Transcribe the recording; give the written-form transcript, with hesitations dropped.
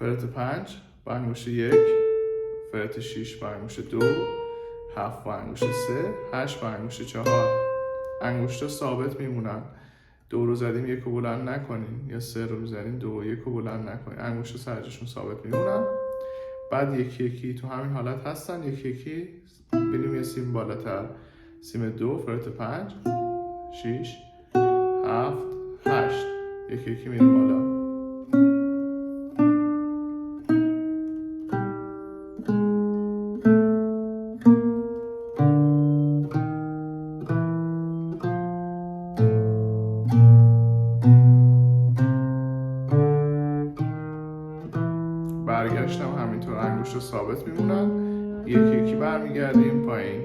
فرت 5 با انگشت 1، فرت 6 با انگشت 2، 7 با انگشت 3، 8 با انگشت 4. انگشتا ثابت میمونن. 2 رو زدیم 1 رو بلند نکنین، یا 3 رو زدیم 2 و 1 رو بلند نکنین. انگشتا سرجشون ثابت میمونن. بعد یکی یکی تو همین حالت هستن، یکی یکی بریم یه سیم بالاتر. سیم 2، فرت 5، 6، 7، 8. یکی یکی میریم بالا. برگشتم همینطور انگشت رو ثابت میمونن. یکی یکی برمیگردیم پایین.